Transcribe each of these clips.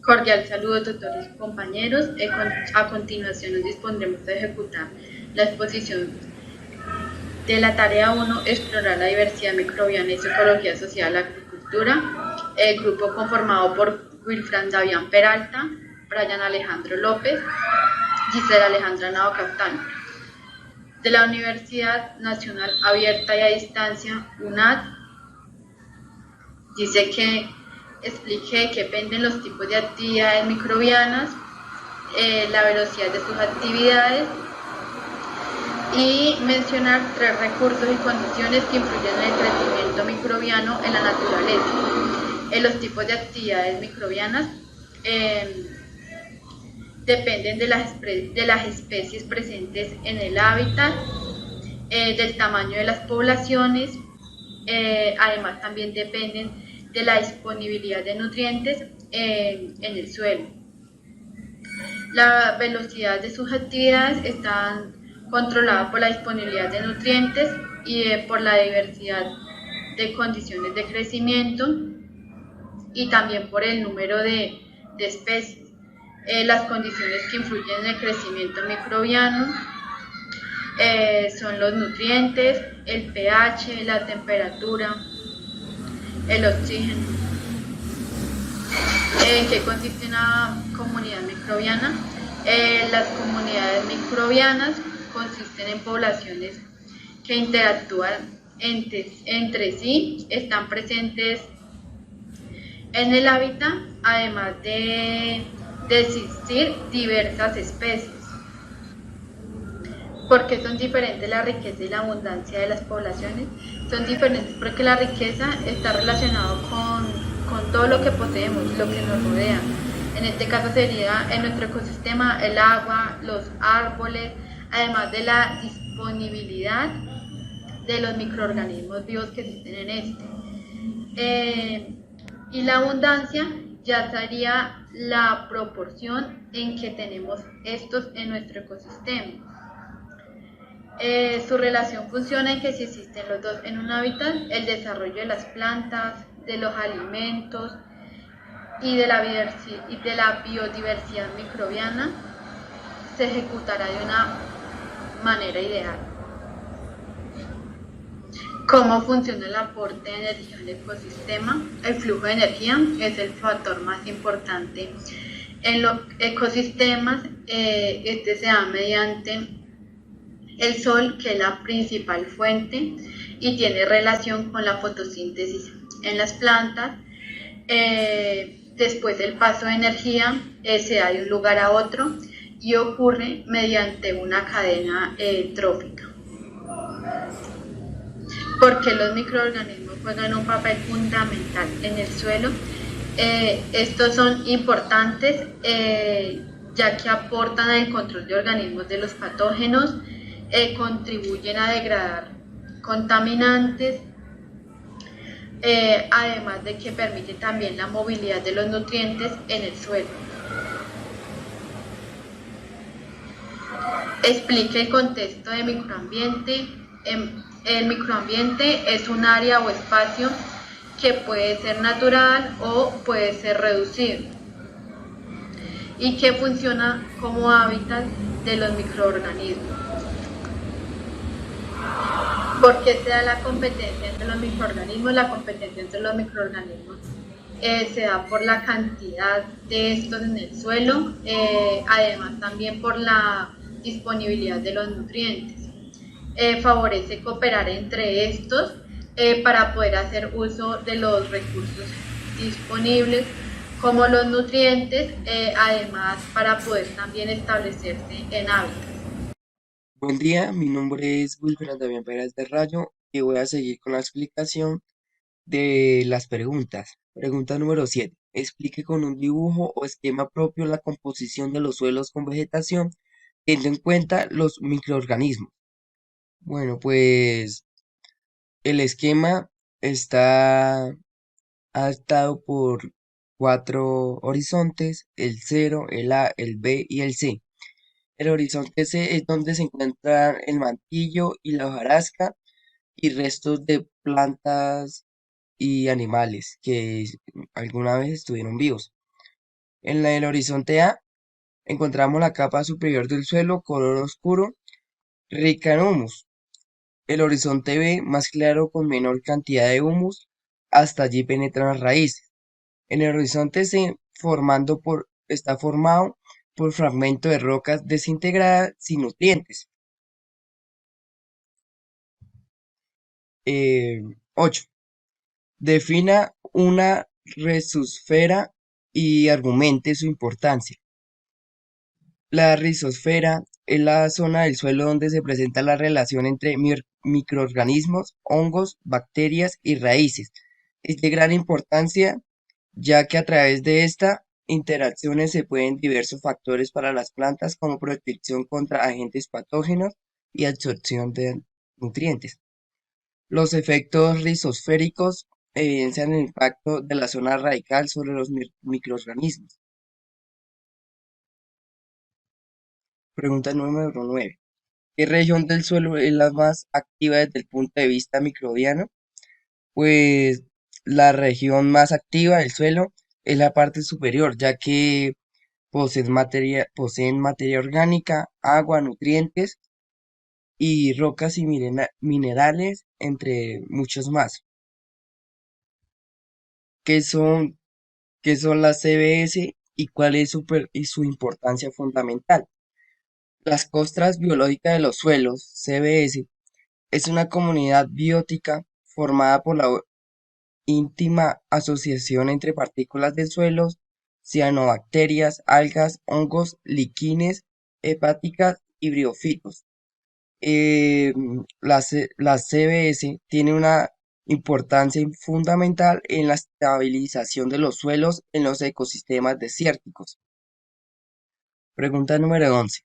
Cordial saludo, doctores y compañeros. A continuación nos dispondremos a ejecutar la exposición de la tarea 1, explorar la diversidad microbiana y su ecología social de la agricultura. El grupo conformado por Wilfran Davián Peralta, Brian Alejandro López, Gisela Alejandra Nao Caftano. De la Universidad Nacional Abierta y a Distancia, UNAD, dice que explique que dependen los tipos de actividades microbianas, la velocidad de sus actividades y mencionar 3 recursos y condiciones que influyen en el crecimiento microbiano en la naturaleza. Los tipos de actividades microbianas dependen de las especies presentes en el hábitat, del tamaño de las poblaciones, además también dependen de la disponibilidad de nutrientes en el suelo. La velocidad de sus actividades está controlada por la disponibilidad de nutrientes y por la diversidad de condiciones de crecimiento y también por el número de especies. Las condiciones que influyen en el crecimiento microbiano son los nutrientes, el pH, la temperatura, el oxígeno. ¿En qué consiste una comunidad microbiana? Las comunidades microbianas consisten en poblaciones que interactúan entre sí, están presentes en el hábitat, además de existir diversas especies. ¿Por qué son diferentes la riqueza y la abundancia de las poblaciones? Son diferentes porque la riqueza está relacionada con todo lo que poseemos, lo que nos rodea. En este caso sería en nuestro ecosistema el agua, los árboles, además de la disponibilidad de los microorganismos vivos que existen en este. Y la abundancia ya sería la proporción en que tenemos estos en nuestro ecosistema. Su relación funciona en que si existen los dos en un hábitat, el desarrollo de las plantas, de los alimentos y de la biodiversidad microbiana se ejecutará de una manera ideal. ¿Cómo funciona el aporte de energía al ecosistema? El flujo de energía es el factor más importante en los ecosistemas. Este se da mediante el sol, que es la principal fuente y tiene relación con la fotosíntesis en las plantas. Después el paso de energía se da de un lugar a otro y ocurre mediante una cadena trófica. Porque los microorganismos juegan un papel fundamental en el suelo. Estos son importantes ya que aportan al control de organismos de los patógenos, contribuyen a degradar contaminantes, además de que permite también la movilidad de los nutrientes en el suelo. Explique el contexto de microambiente. El microambiente es un área o espacio que puede ser natural o puede ser reducido y que funciona como hábitat de los microorganismos. ¿Por qué se da la competencia entre los microorganismos? La competencia entre los microorganismos se da por la cantidad de estos en el suelo, además también por la disponibilidad de los nutrientes. Favorece cooperar entre estos para poder hacer uso de los recursos disponibles como los nutrientes, además para poder también establecerse en hábitats. Buen día, mi nombre es Wilfran Davián Pérez de Rayo y voy a seguir con la explicación de las preguntas. Pregunta número 7. Explique con un dibujo o esquema propio la composición de los suelos con vegetación, teniendo en cuenta los microorganismos. Bueno, pues el esquema está adaptado por 4 horizontes: el 0, el A, el B y el C. El horizonte C es donde se encuentran el mantillo y la hojarasca y restos de plantas y animales que alguna vez estuvieron vivos. En el horizonte A encontramos la capa superior del suelo, color oscuro, rica en humus. El horizonte B, más claro con menor cantidad de humus, hasta allí penetran las raíces. En el horizonte C, está formado por fragmentos de rocas desintegradas sin nutrientes. 8. Defina una rizosfera y argumente su importancia. La rizosfera es la zona del suelo donde se presenta la relación entre microorganismos, hongos, bacterias y raíces. Es de gran importancia ya que a través de esta interacciones se pueden diversos factores para las plantas como protección contra agentes patógenos y absorción de nutrientes. Los efectos rizosféricos evidencian el impacto de la zona radical sobre los microorganismos. Pregunta número 9. ¿Qué región del suelo es la más activa desde el punto de vista microbiano? Pues la región más activa del suelo es la parte superior, ya que poseen materia orgánica, agua, nutrientes y rocas y minerales, entre muchos más. ¿Qué son, qué son las CBS y cuál es su importancia fundamental? Las costras biológicas de los suelos, CBS, es una comunidad biótica formada por la íntima asociación entre partículas de suelos, cianobacterias, algas, hongos, liquines, hepáticas y briófitos. La CBS tiene una importancia fundamental en la estabilización de los suelos en los ecosistemas desérticos. Pregunta número 11.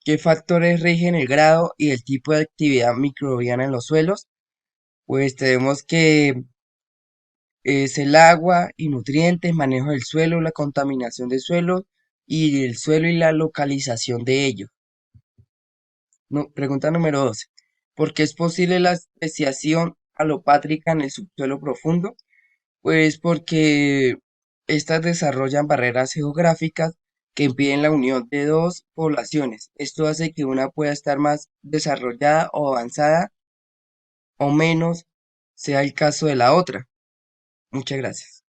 ¿Qué factores rigen el grado y el tipo de actividad microbiana en los suelos? Pues tenemos que es el agua y nutrientes, manejo del suelo, la contaminación del suelo y el suelo y la localización de ellos. Pregunta número 12. ¿Por qué es posible la especiación alopátrica en el subsuelo profundo? Pues porque estas desarrollan barreras geográficas que impiden la unión de dos poblaciones. Esto hace que una pueda estar más desarrollada o avanzada o menos, sea el caso de la otra. Muchas gracias.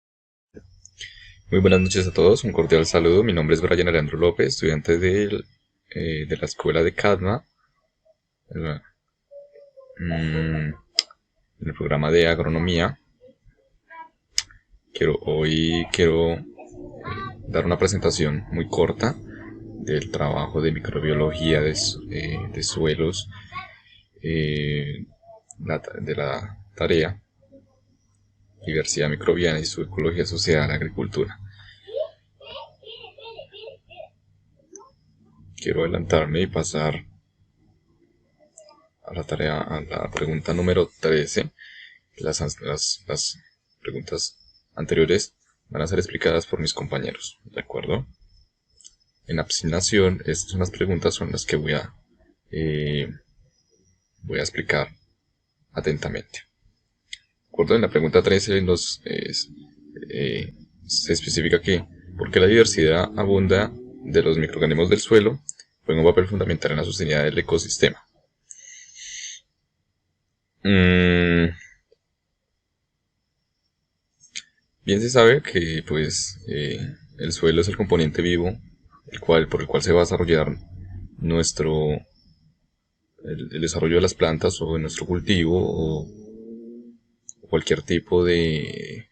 Muy buenas noches a todos, un cordial saludo. Mi nombre es Brian Alejandro López, estudiante de la escuela de CADMA, en el programa de agronomía. Hoy quiero dar una presentación muy corta del trabajo de microbiología de suelos, de la tarea diversidad microbiana y su ecología asociada a la agricultura. Quiero adelantarme y pasar a la pregunta número 13. Las preguntas anteriores van a ser explicadas por mis compañeros, ¿de acuerdo? En asignación, estas unas preguntas son las que voy a explicar atentamente. ¿De acuerdo? En la pregunta 13 se especifica que ¿por qué la diversidad abunda de los microorganismos del suelo juega un papel fundamental en la sostenibilidad del ecosistema? Bien se sabe que el suelo es el componente vivo por el cual se va a desarrollar el desarrollo de las plantas o de nuestro cultivo o cualquier tipo de...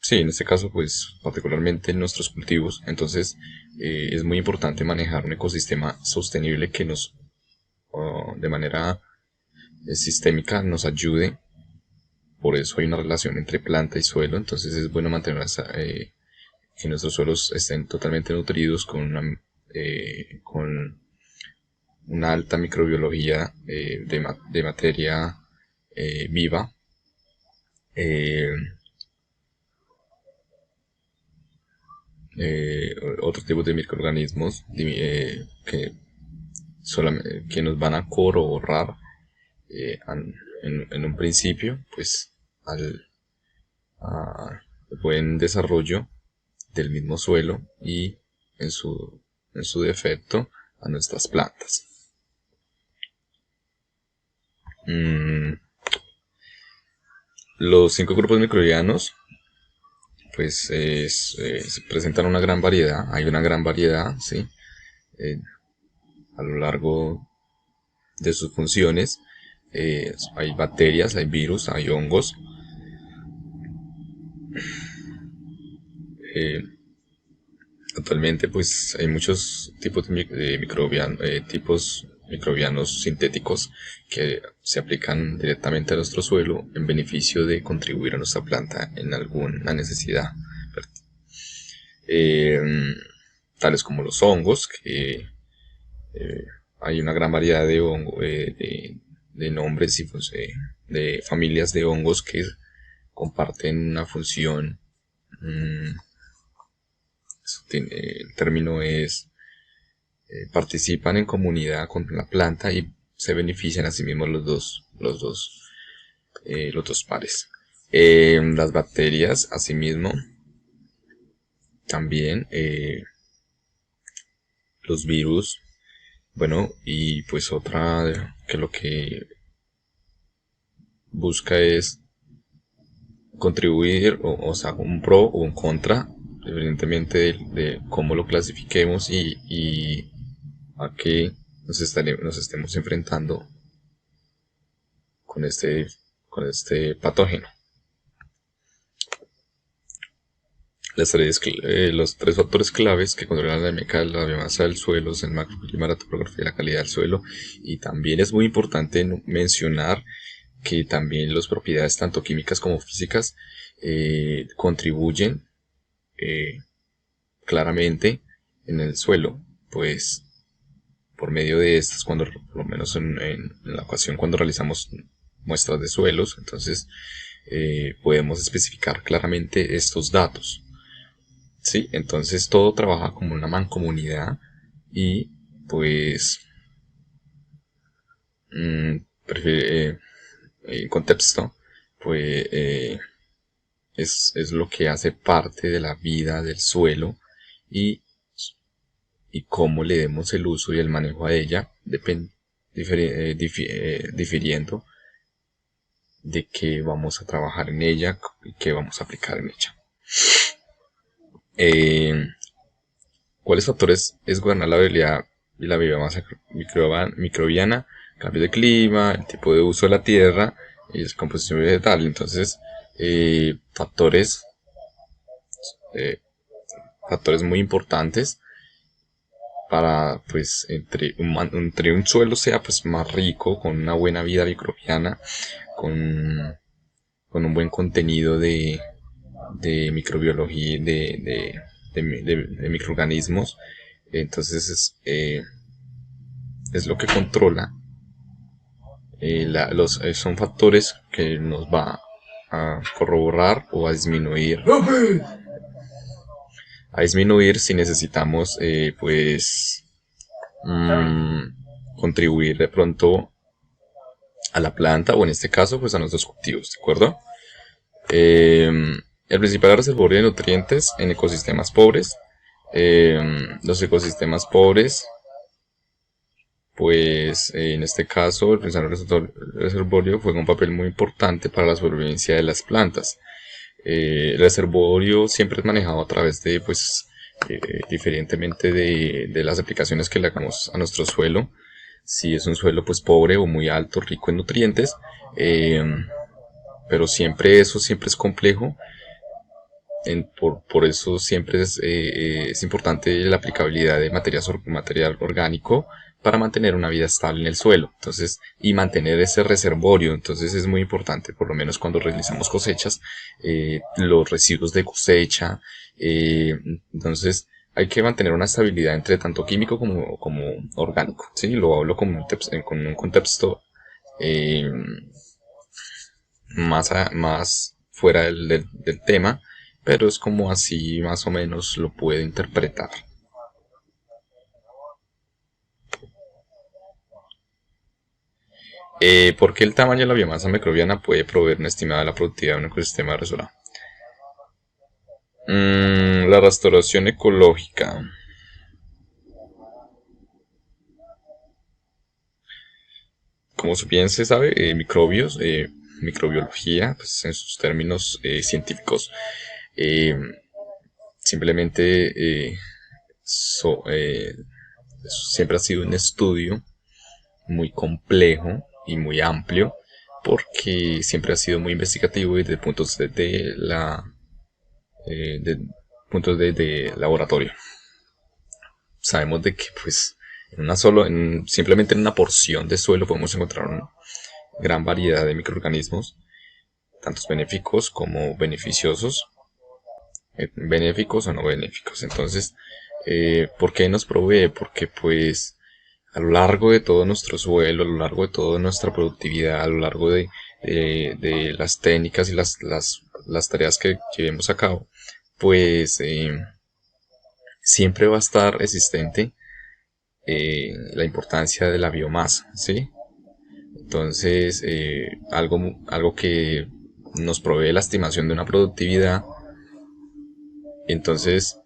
Sí, en este caso pues particularmente en nuestros cultivos. Entonces es muy importante manejar un ecosistema sostenible que de manera sistémica nos ayude. Por eso hay una relación entre planta y suelo. Entonces es bueno mantener que nuestros suelos estén totalmente nutridos con una alta microbiología de materia viva. Otros tipos de microorganismos que nos van a corroborar en un principio, pues al buen desarrollo del mismo suelo y en su defecto a nuestras plantas. Los 5 grupos microbianos pues se presentan una gran variedad, hay una gran variedad, ¿sí? A lo largo de sus funciones. Hay bacterias, hay virus, hay hongos. Actualmente pues hay muchos tipos de tipos microbianos sintéticos que se aplican directamente a nuestro suelo en beneficio de contribuir a nuestra planta en alguna necesidad. Tales como los hongos, que hay una gran variedad de nombres y de familias de hongos que comparten una función. El término es participan en comunidad con la planta y se benefician a sí mismos los dos pares. Las bacterias, asimismo, también los virus, bueno, y pues otra que lo que busca es contribuir, o sea, un pro o un contra, evidentemente de cómo lo clasifiquemos y a qué nos estemos enfrentando con este patógeno. Los 3 factores claves que controlan la dinámica de la biomasa del suelo son el macroclima, la topografía y la calidad del suelo. Y también es muy importante mencionar que también las propiedades tanto químicas como físicas contribuyen claramente en el suelo, pues por medio de estas, por lo menos en la ocasión cuando realizamos muestras de suelos, entonces podemos especificar claramente estos datos. ¿Sí? Entonces todo trabaja como una mancomunidad y pues en contexto pues es lo que hace parte de la vida del suelo y cómo le demos el uso y el manejo a ella difiriendo de qué vamos a trabajar en ella y qué vamos a aplicar en ella. ¿Cuáles factores es gobernar la habilidad y la biomasa microbiana? Cambio de clima, el tipo de uso de la tierra y la composición vegetal. Entonces, factores muy importantes para pues entre un suelo sea pues más rico, con una buena vida microbiana, con un buen contenido de microbiología, de microorganismos. Entonces es lo que controla. Son factores que nos va a corroborar o a disminuir si necesitamos contribuir de pronto a la planta, o en este caso pues a nuestros cultivos, ¿de acuerdo? El principal reservorio de nutrientes en ecosistemas pobres. Los ecosistemas pobres, pues en este caso el principal reservorio juega un papel muy importante para la supervivencia de las plantas. El reservorio siempre es manejado a través de, pues, diferentemente de las aplicaciones que le hagamos a nuestro suelo. Si es un suelo pues pobre o muy alto, rico en nutrientes, pero siempre es complejo. Por eso siempre es importante la aplicabilidad de material orgánico para mantener una vida estable en el suelo, entonces, y mantener ese reservorio. Entonces es muy importante, por lo menos cuando realizamos cosechas, los residuos de cosecha. Entonces hay que mantener una estabilidad entre tanto químico como orgánico, ¿sí? Lo hablo con un contexto más fuera del tema, pero es como así más o menos lo puedo interpretar. ¿Por qué el tamaño de la biomasa microbiana puede proveer una estimada de la productividad de un ecosistema resolado? La restauración ecológica. Como bien se sabe, microbios, microbiología, pues en sus términos científicos, eh, simplemente siempre ha sido un estudio muy complejo y muy amplio porque siempre ha sido muy investigativo y de puntos de puntos de laboratorio. Sabemos de que pues simplemente en una porción de suelo podemos encontrar una gran variedad de microorganismos, tantos benéficos como beneficiosos, benéficos o no benéficos. Entonces, ¿por qué nos provee? Porque pues a lo largo de todo nuestro suelo, a lo largo de toda nuestra productividad, a lo largo de las técnicas y las tareas que llevemos a cabo, pues siempre va a estar existente la importancia de la biomasa, ¿sí? Entonces, algo que nos provee la estimación de una productividad, entonces,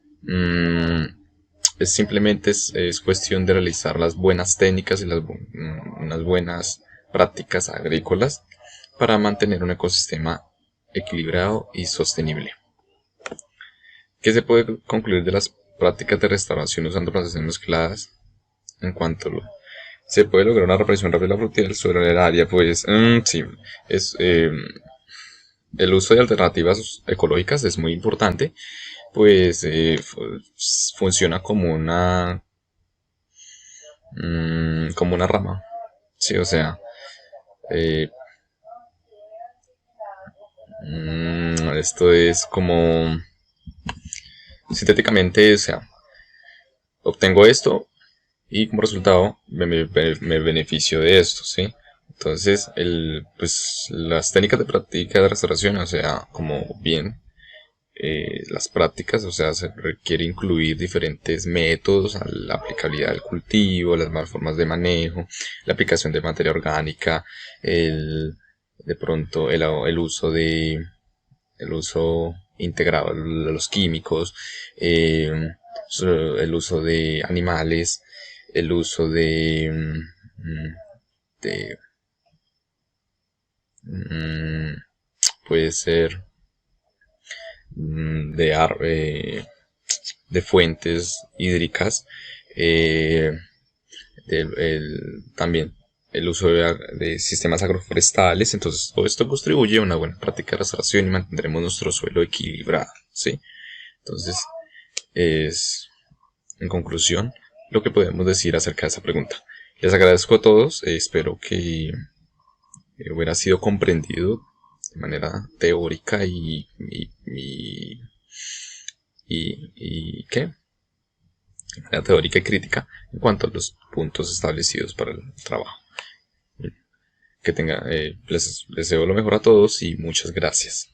es cuestión de realizar las buenas técnicas y unas buenas prácticas agrícolas para mantener un ecosistema equilibrado y sostenible. ¿Qué se puede concluir de las prácticas de restauración usando plantaciones mezcladas? En cuanto se puede lograr una reaparición rápida de la fructividad del suelo en el área, pues sí, es el uso de alternativas ecológicas es muy importante, pues funciona como una rama, sí, o sea, eh, esto es como sintéticamente, o sea, obtengo esto y como resultado me beneficio de esto, ¿sí? Entonces, pues, las técnicas de práctica de restauración, o sea, como bien las prácticas, o sea, se requiere incluir diferentes métodos a la aplicabilidad del cultivo, las más formas de manejo, la aplicación de materia orgánica, de pronto el uso integrado de los químicos, el uso de animales, el uso de puede ser de fuentes hídricas, también el uso de sistemas agroforestales. Entonces todo esto contribuye a una buena práctica de restauración y mantendremos nuestro suelo equilibrado, ¿sí? Entonces es, en conclusión, lo que podemos decir acerca de esa pregunta. Les agradezco a todos, espero que hubiera sido comprendido de manera teórica ¿qué? De manera teórica y crítica en cuanto a los puntos establecidos para el trabajo. Que les deseo lo mejor a todos y muchas gracias.